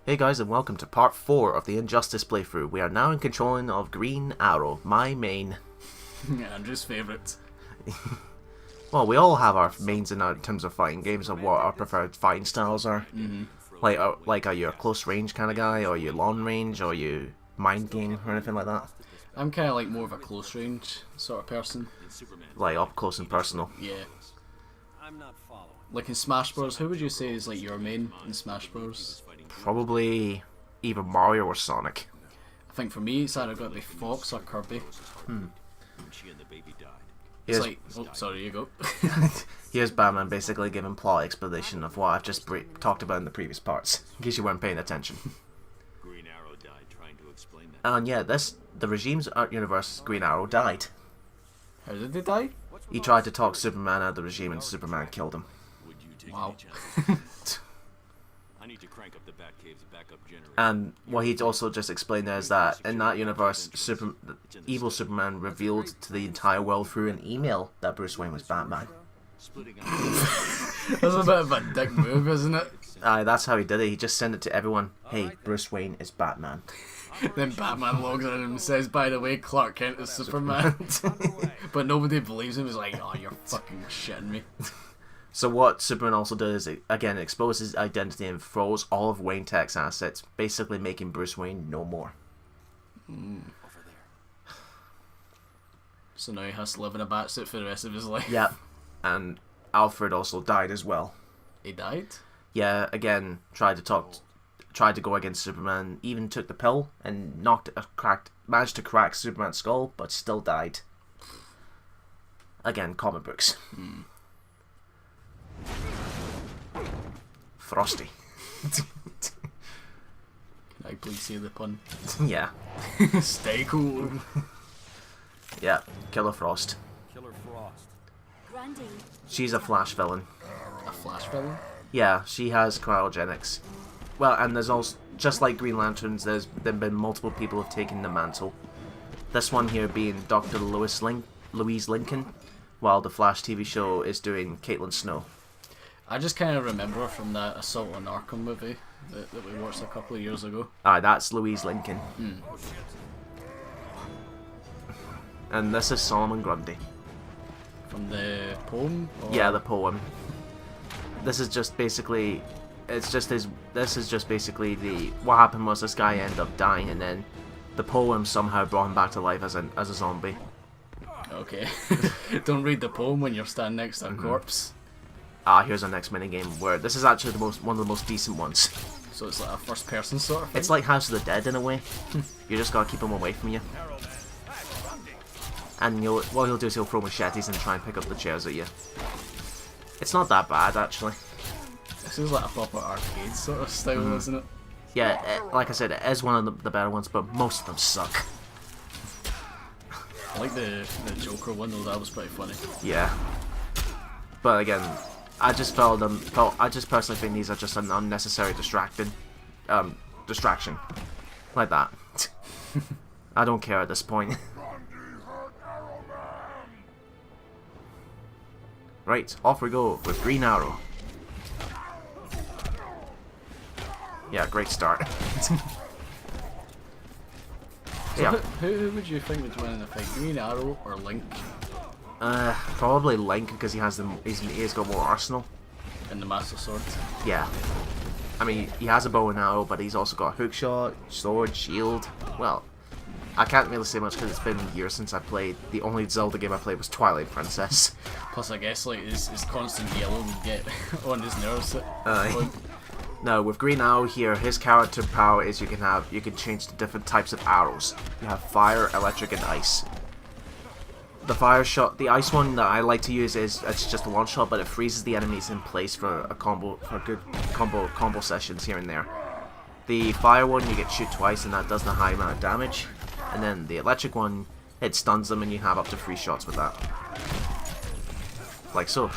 Hey guys, and welcome to part 4 of the Injustice playthrough. We are now in controlling of Green Arrow, my main. Andrew's favourite. Well, we all have our mains in terms of fighting games of what our preferred fighting styles are. Like, are you a close range kind of guy, or are you long range, or are you mind game, or anything like that? I'm kind of like more of a close range sort of person. Like up close and personal. Yeah. Like in Smash Bros, who would you say is like your main in Smash Bros? Probably either Mario or Sonic. I think for me it's either got to be Fox or Kirby. It's like, oh, sorry, you go. Here's Batman basically giving plot explanation of what I've just talked about in the previous parts, in case you weren't paying attention. Green Arrow died trying to explain that. And yeah, the regime's art universe, Green Arrow, died. How did they die? He tried to talk Superman out of the regime and Superman killed him. Would you take Wow. any chances? I need to crank up the Batcave's backup generator. And what he'd also just explained there is that in that universe, evil Superman revealed to the entire world through an email that Bruce Wayne was Batman. Splitting up. That's a bit of a dick move, isn't it? That's how he did it. He just sent it to everyone. Hey, Bruce Wayne is Batman. Then Batman logs in and says, by the way, Clark Kent is Superman. But nobody believes him. He's like, oh, you're fucking shitting me. So what Superman also does is, again, expose his identity and froze all of Wayne Tech's assets, basically making Bruce Wayne no more. Over there. So now he has to live in a batsuit for the rest of his life. Yeah, and Alfred also died as well. He died? Yeah, again, tried to go against Superman, even took the pill and managed to crack Superman's skull, but still died. Again, comic books. Frosty. Can I please say the pun? Yeah. Stay cool. Yeah, Killer Frost. Killer Frost. Grundy. She's a Flash villain. A Flash villain? Yeah, she has cryogenics. Well, and there's also, just like Green Lanterns, there's been multiple people who have taken the mantle. This one here being Dr. Louise Lincoln, while the Flash TV show is doing Caitlin Snow. I just kind of remember her from that Assault on Arkham movie that we watched a couple of years ago. That's Louise Lincoln. And this is Solomon Grundy. From the poem? Or? Yeah, the poem. This is just basically, this is just basically what happened was this guy ended up dying, and then the poem somehow brought him back to life as a zombie. Okay. Don't read the poem when you're standing next to a corpse. Here's our next minigame, where this is actually one of the most decent ones. So it's like a first person sort of thing? It's like House of the Dead in a way. You just gotta keep them away from you. And what he'll do is he'll throw machetes and try and pick up the chairs at you. It's not that bad, actually. This is like a proper arcade sort of style, isn't it? Yeah, like I said, it is one of the better ones, but most of them suck. I like the Joker one though, that was pretty funny. Yeah. But again, I just personally think these are just an unnecessary distraction. Like that. I don't care at this point. Right, off we go with Green Arrow. Yeah, great start. So Yeah. who would you think would win in the fight? Green Arrow or Link Probably Link, because he's got more arsenal. in the Master Sword? Yeah. I mean, he has a bow and arrow, but he's also got a hook shot, sword, shield. Well, I can't really say much because it's been years since I played. The only Zelda game I played was Twilight Princess. Plus I guess like his constant yellow would get on his nerves at point. No, with Green Arrow here, his character power is you can change to different types of arrows. You have fire, electric, and ice. The fire shot, the ice one that I like to use it's just a one shot, but it freezes the enemies in place for good combo sessions here and there. The fire one you get shoot twice, and that does the high amount of damage. And then the electric one, it stuns them, and you have up to 3 shots with that. Like so.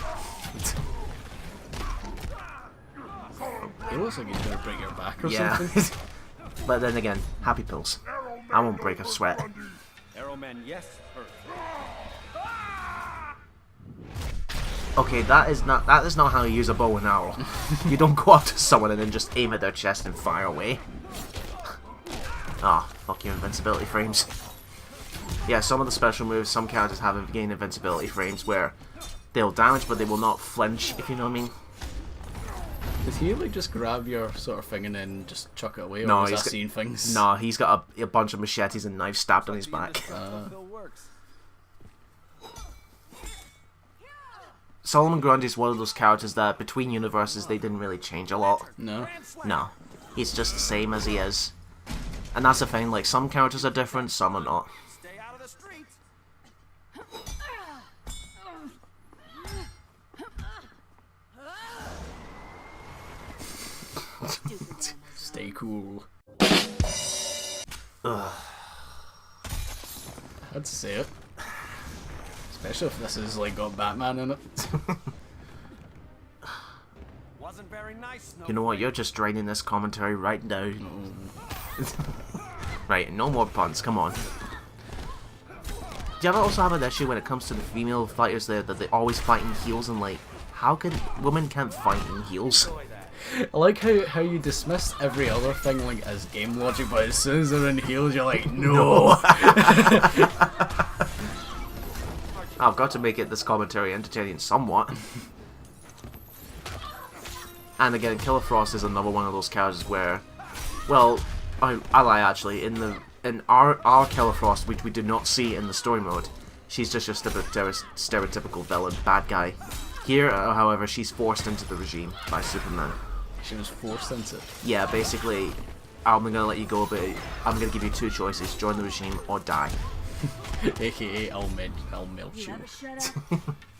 It looks like he's gonna break your back or Yeah. something. But then again, happy pills. I won't break a sweat. Arrowman, yes. Earth. Okay, that is not how you use a bow and arrow. You don't go up to someone and then just aim at their chest and fire away. Ah, fuck your invincibility frames. Yeah, some of the special moves, some characters have gained invincibility frames where they'll damage but they will not flinch, if you know what I mean. Did he like just grab your sort of thing and then just chuck it away, or No, was he's that got, seeing things? No, he's got a bunch of machetes and knives stabbed on his back. Solomon Grundy is one of those characters that between universes they didn't really change a lot. No. No, he's just the same as he is. And that's the thing, like some characters are different, some are not. Stay out of the streets. Stay cool. Ugh. I'd say it. Especially if this has like got Batman in it. Wasn't very nice. You know what, you're just draining this commentary right now. Right, no more puns, come on. Do you ever also have an issue when it comes to the female fighters there that they always fight in heels and like, how could women can't fight in heels? I like how you dismiss every other thing like as game logic, but as soon as they're in heels, you're like, no. I've got to make it this commentary entertaining somewhat. And again, Killer Frost is another one of those characters where, well, I lie actually. In our Killer Frost, which we do not see in the story mode, she's just a stereotypical villain, bad guy. Here, however, she's forced into the regime by Superman. She was forced into it. Yeah, basically, I'm gonna let you go, but I'm gonna give you two choices: join the regime or die. AKA, I'll melt you.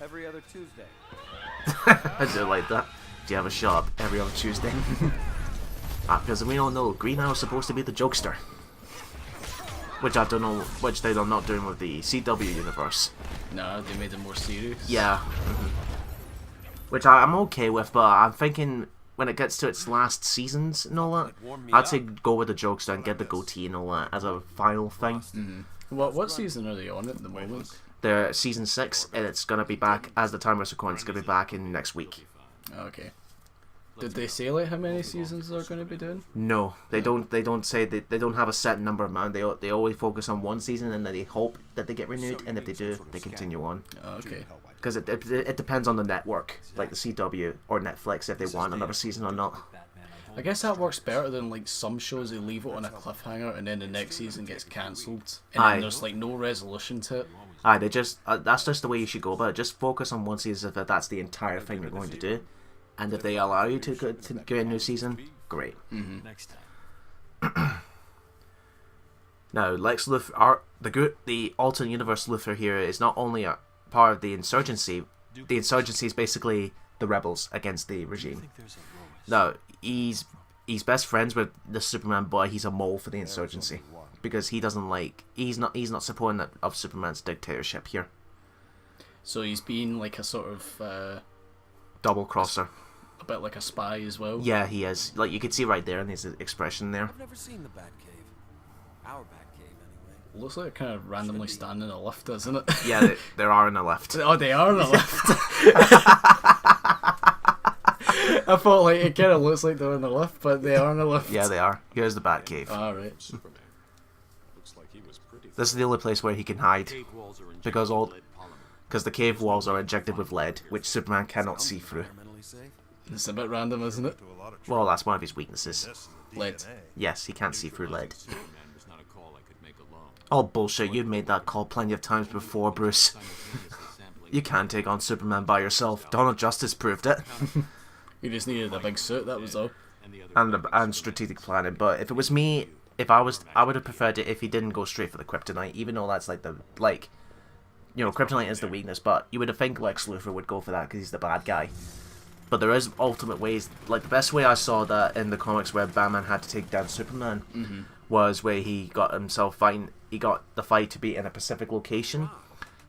Every other Tuesday. I do like that. Do you have a shop every other Tuesday? Because we all know Green Arrow's supposed to be the jokester. Which I don't know, which they're not doing with the CW universe. No, they made it more serious. Yeah. Which I'm okay with, but I'm thinking when it gets to its last seasons and all that, I'd say go with the jokester and get the goatee and all that as a final thing. Mm-hmm. What season are they on at the moment? They're season 6, and it's gonna be back as the time we're recording. It's gonna be back in next week. Okay. Did they say like how many seasons they're going to be doing? No, they don't. They don't say they don't have a set number of man. They always focus on one season, and then they hope that they get renewed. And if they do, they continue on. Okay. Because it depends on the network, like the CW or Netflix, if they want another season or not. I guess that works better than like some shows they leave it on a cliffhanger and then the next season gets cancelled and then there's like no resolution to it. Aye, they just that's just the way you should go about it. Just focus on one season if that's the entire thing you're going to do, and if they allow you to get a new season, great. Mm-hmm. Next time. Now, Lex Luthor, the alternate universe Luthor here is not only a part of the insurgency. The insurgency is basically the rebels against the regime. No, he's best friends with the Superman, but he's a mole for the insurgency because he doesn't like he's not supporting that of Superman's dictatorship here. So he's been like a sort of Double crosser. a bit like a spy as well. Yeah, he is. Like you can see right there in his expression there. I've never seen the Batcave. Our Batcave, anyway. Looks like kind of randomly standing in a lift, doesn't it? Yeah, there are in the left. Oh, they are in a lift. I thought like it kind of looks like they're in the lift, but they are in the lift. Yeah, they are. Here's the Batcave. Alright. Superman. Looks like he was pretty. This is the only place where he can hide Cave walls are injected because with lead polymer. the cave walls are injected with lead, which Superman cannot see through. Environmentally safe. It's a bit random, isn't it? Well, that's one of his weaknesses. Lead. Yes, he can't see through lead. Superman was not a call I could make alone. Oh bullshit! You've made that call plenty of times before, Bruce. You can't take on Superman by yourself. Dawn of Justice proved it. You just needed a big suit, that was all. and strategic planning. But if it was me, I would have preferred it if he didn't go straight for the kryptonite, even though that's kryptonite is the weakness. But you would have think Lex Luthor would go for that because he's the bad guy. But there is ultimate ways. Like the best way I saw that in the comics where Batman had to take down Superman was where he got himself fighting. He got the fight to be in a Pacific location.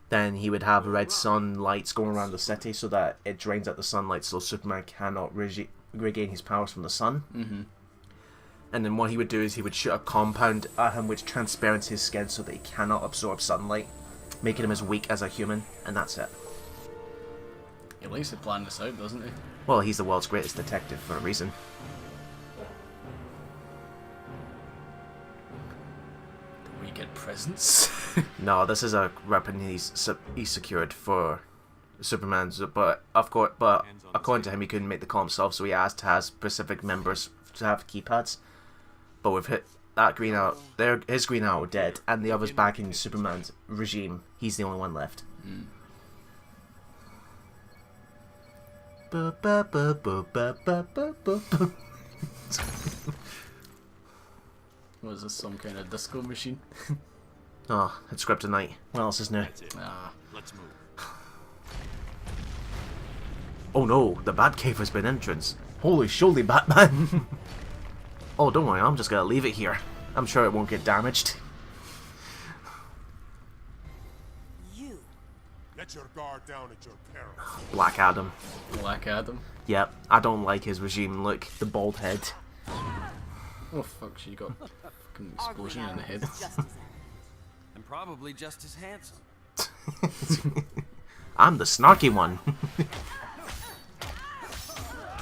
Then he would have red sunlights going around the city so that it drains out the sunlight so Superman cannot regain his powers from the sun. And then what he would do is he would shoot a compound at him which transparents his skin so that he cannot absorb sunlight, making him as weak as a human, and that's it. He likes to plan this out, doesn't he? Well, he's the world's greatest detective for a reason. We get presents. No, this is a weapon he's secured for Superman's, but of course, according to him, he couldn't make the call himself, so he asked his Pacific members to have keypads. But we've hit that Green Arrow, his Green Arrow dead, and the others back in Superman's regime. He's the only one left. Was this some kind of disco machine? Oh, it's Kryptonite. What else is new? That's it. Let's move. Oh no, the Batcave has been entrance. Holy sholy, Batman! Oh, don't worry, I'm just gonna leave it here. I'm sure it won't get damaged. You. Let your guard down at your peril. Black Adam. Black Adam. Yep, I don't like his regime look. The bald head. Oh fuck, she got a fucking explosion in the head. And probably just as handsome. I'm the snarky one.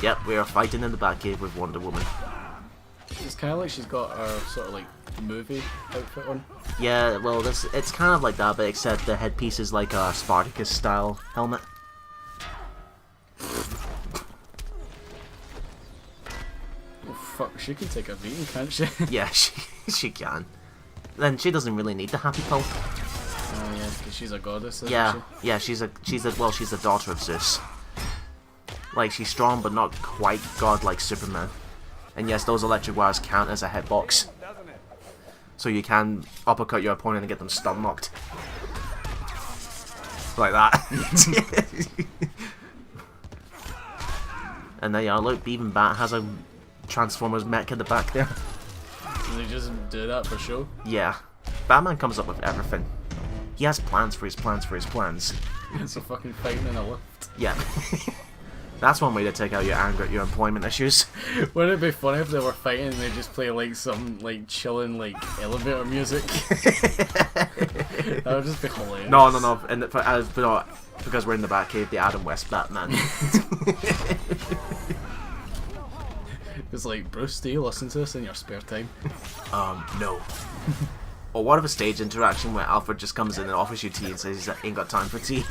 Yep, we are fighting in the Batcave with Wonder Woman. It's kind of like she's got her sort of like movie outfit on. Yeah, well, it's kind of like that, but except the headpiece is like a Spartacus style helmet. Oh fuck, she can take a beating, can't she? Yeah, she can. Then she doesn't really need the happy pill. Oh yeah, because she's a goddess, isn't Yeah, she? yeah, she's the daughter of Zeus. Like, she's strong, but not quite god like Superman. And yes, those electric wires count as a hitbox. So you can uppercut your opponent and get them stun locked. Like that. And there you are, look, even Bat has a Transformers mech in the back there. Do they just do that for show? Yeah. Batman comes up with everything. He has plans for his plans for his plans. It's a fucking fighting in a lift. Yeah. That's one way to take out your anger at your employment issues. Wouldn't it be funny if they were fighting and they just play like some like chilling like elevator music? That would just be hilarious. No. And because we're in the Batcave, the Adam West Batman. It's like, Bruce, do you listen to this in your spare time? No. Or what if a stage interaction where Alfred just comes in and offers you tea and says he ain't got time for tea?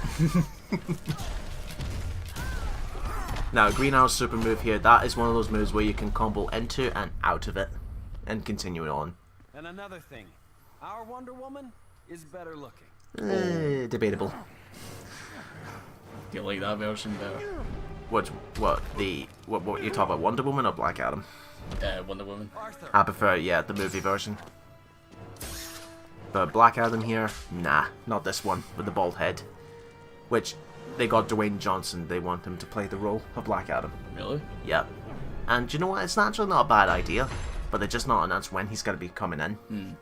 Now, Green Arrow's super move here, that is one of those moves where you can combo into and out of it, and continue it on. And another thing, our Wonder Woman is better looking. Debatable. Do you like that version better? What you talk about, Wonder Woman or Black Adam? Wonder Woman. Arthur. I prefer, yeah, the movie version. But Black Adam here, nah, not this one, with the bald head. Which, they got Dwayne Johnson, they want him to play the role of Black Adam. Really? Yep. And you know what, it's actually not a bad idea, but they're just not announced when he's going to be coming in.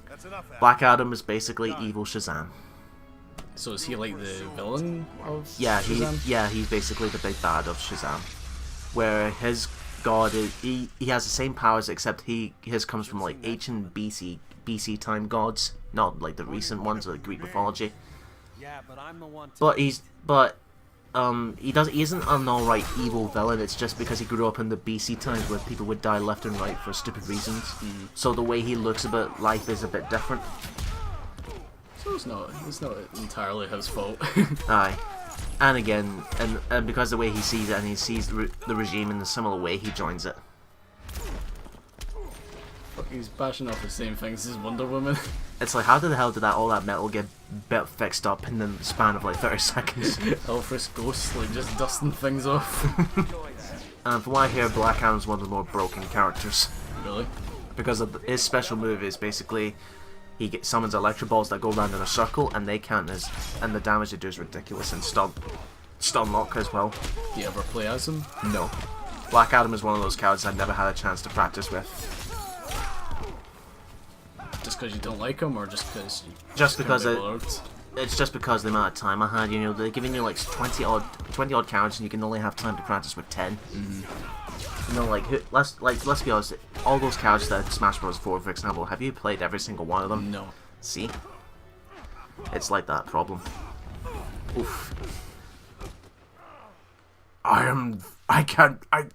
That's enough. Black Adam is basically evil Shazam. So is he like the villain of Yeah, Shazam? he's basically the big bad of Shazam. Where his god is, he has the same powers, except his comes from like ancient BC time gods, not like the recent ones of Greek mythology. Yeah, but I'm the one. He isn't an alright evil villain. It's just because he grew up in the BC times where people would die left and right for stupid reasons. So the way he looks about life is a bit different. So it's not entirely his fault. Aye. And again, and because the way he sees it, and he sees the regime in a similar way, he joins it. Fuck, he's bashing off the same things as Wonder Woman. It's like, how the hell did all that metal get fixed up in the span of like 30 seconds? Elfris Ghost, like just dusting things off. And from what I hear, Black Adam's one of the more broken characters. Really? Because of his special move is basically, he summons electro balls that go around in a circle, and they count as, and the damage they do is ridiculous, and stun lock as well. Do you ever play as him? No. Black Adam is one of those characters I've never had a chance to practice with. Just because you don't like him, or just because you Just because it's it's just because the amount of time I had, you know, they're giving you like 20 odd characters, and you can only have time to practice with 10. You know, like let's be honest, all those characters that Smash Bros. 4, for example, have you played every single one of them? No. See? It's like that problem. Oof.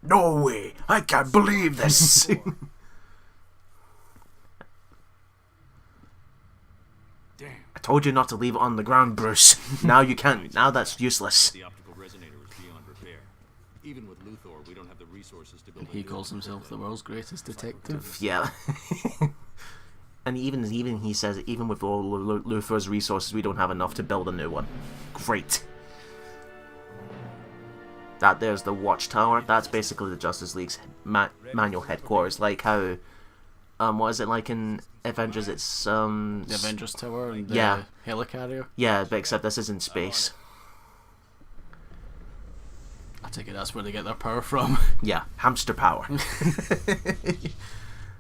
No way! I can't believe this! Damn. I told you not to leave it on the ground, Bruce. Now you can't. Now that's useless. The optical resonator is beyond repair. Even with Luthor, we don't have the resources to build. He calls himself the world's greatest detective. Yeah. And even he says, even with all Luthor's resources, we don't have enough to build a new one. Great. There's the Watchtower. That's basically the Justice League's manual headquarters. Like how, what is it like in Avengers? It's The Avengers Tower and the yeah. helicarrier. Yeah, but except this is in space. I take it that's where they get their power from. Yeah, hamster power.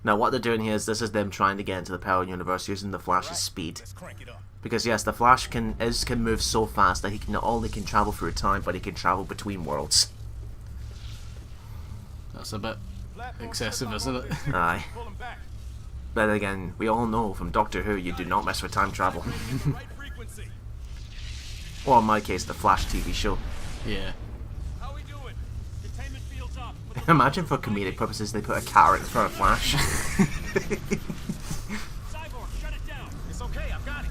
Now what they're doing here is this is them trying to get into the Power Universe using the Flash's speed. Because yes, the Flash can move so fast that he can not only can travel through time, but he can travel between worlds. That's a bit excessive, isn't it? Aye. But again, we all know from Doctor Who you do not mess with time travel. Or in my case, the Flash TV show. Yeah. Imagine for comedic purposes they put a carrot for a Flash. Cyborg, shut it down. It's okay, I've got it.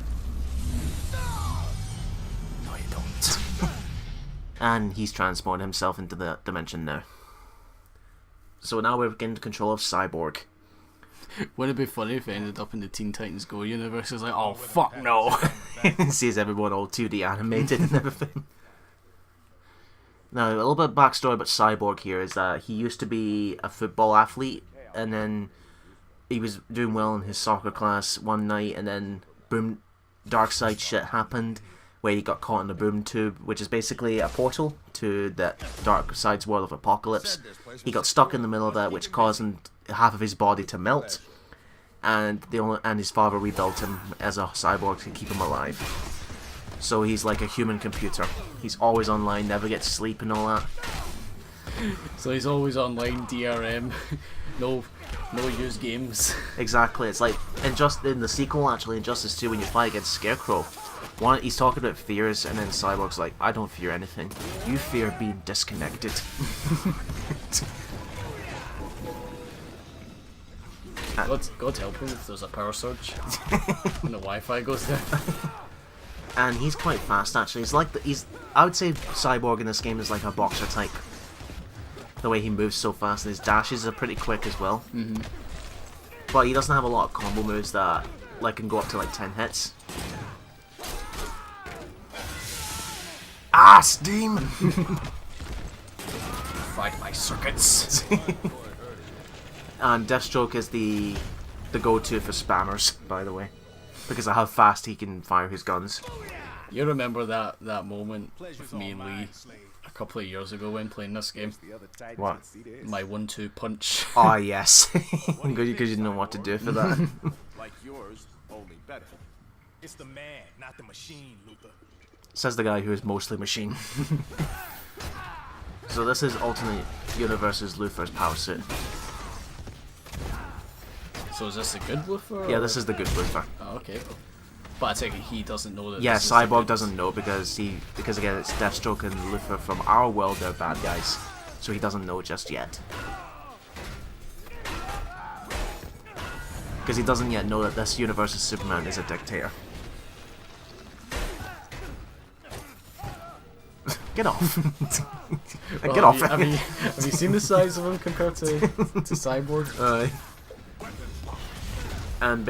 No, you don't. And he's transported himself into the dimension now. So now we're getting control of Cyborg. Wouldn't it be funny if it ended up in the Teen Titans Go universe? It's like, oh fuck no. Sees everyone all 2D animated and everything. Now, a little bit of backstory about Cyborg here is that he used to be a football athlete, and then he was doing well in his soccer class one night, and then boom, dark side shit happened, where he got caught in the boom tube, which is basically a portal to the dark side's world of Apocalypse. He got stuck in the middle of that, which caused half of his body to melt, and his father rebuilt him as a cyborg to keep him alive. So he's like a human computer. He's always online, never gets sleep and all that. So he's always online, DRM, no use games. Exactly. It's like in the sequel, actually, Injustice 2, when you fight against Scarecrow, he's talking about fears, and then Cyborg's like, I don't fear anything. You fear being disconnected. God help him if there's a power surge and the Wi-Fi goes down. And he's quite fast, actually. I would say Cyborg in this game is like a boxer type. The way he moves so fast, and his dashes are pretty quick as well. Mm-hmm. But he doesn't have a lot of combo moves that can go up to like 10 hits. Ah, steam! Fried my circuits. And Deathstroke is the go-to for spammers, by the way, because of how fast he can fire his guns. You remember that moment with me and Lee a couple of years ago when playing this game? What? My 1-2 punch. Oh yes, because you didn't know what to do for that. Like yours, only better. It's the man, not the machine, Luthor. Says the guy who is mostly machine. So this is alternate universe's Luthor's power suit. So is this the good Luthor? Yeah, this is the good Luthor. Oh, okay. But I take it he doesn't know that. Yeah, this is Cyborg the doesn't know because again it's Deathstroke and Luthor from our world. They're bad guys, so he doesn't know just yet. Because he doesn't yet know that this universe's Superman is a dictator. Get off! Well, Get off! Have you seen the size of him compared to Cyborg? And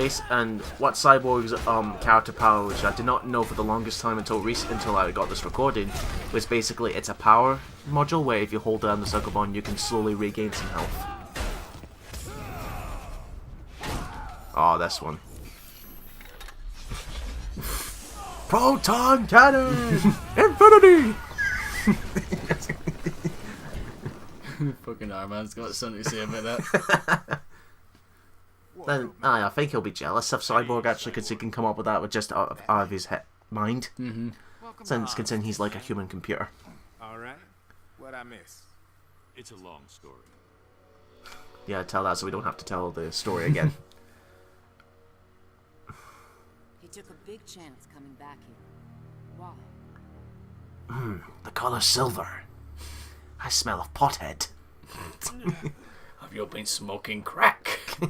what Cyborg's character power, which I did not know for the longest time until I got this recording, was basically it's a power module where if you hold down the circle button, you can slowly regain some health. Oh, this one. Proton cannon, infinity. Fucking Arman's got something to say about that. Then I think he'll be jealous of Cyborg actually, because he can come up with that with just out of his mind. Mm-hmm. Since considering he's like a human computer. All right. What I miss? It's a long story. Yeah, tell that so we don't have to tell the story again. He took a big chance coming back here. Why? The color silver. I smell of pothead. Have you been smoking crack? I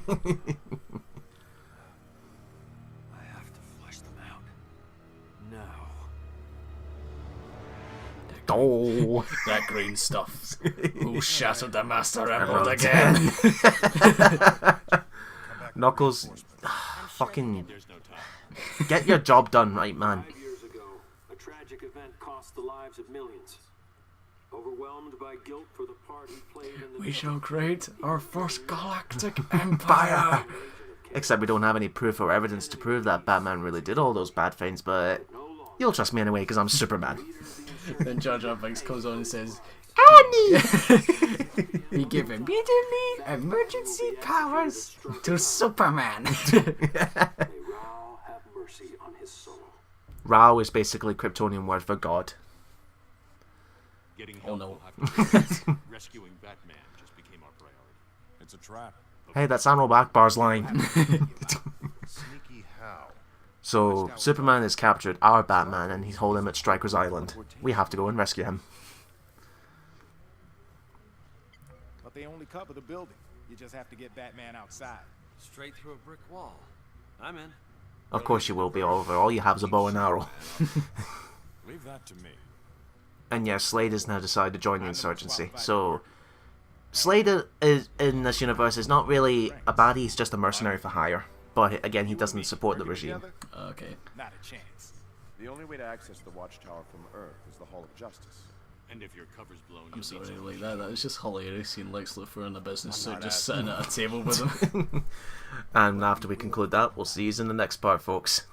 have to flush them out. Now. Oh, That green stuff. Who shattered the Master Emerald again? Knuckles, fucking There's no time. get your job done, right, man. 5 years ago, a tragic event cost the lives of millions. Overwhelmed by guilt for the part he played in the We shall create our first galactic empire. Except we don't have any proof or evidence to prove that Batman really did all those bad things, but you'll trust me anyway because I'm Superman. Then Jar Jar Binks comes on and says, Annie! we give immediately emergency powers to Superman. May Ra have mercy on his soul. Rao is basically Kryptonian word for God. Getting Oh, help no. will have to wait. Rescuing Batman just became our priority. It's a trap. Hey, that's Anwar Akbar's line. Sneaky how? So, Superman has captured our Batman and he's holding him at Stryker's Island. We have to go and rescue him. But they only cover the building. You just have to get Batman outside. Straight through a brick wall. I'm in. Of course you will be, Oliver. All you have is a bow and arrow. Leave that to me. And yes, Slade has now decided to join the insurgency. So, Slade is, in this universe is not really a baddie, he's just a mercenary for hire. But again, he doesn't support the regime. Okay. Not a chance. The only way to access the Watchtower from Earth is the Hall of Justice. And if your cover's blown, I'm you'll sorry, need like some that was just hilarious seeing Lex Luthor in a business suit just sitting at a table with him. And after we conclude that, we'll see you in the next part, folks.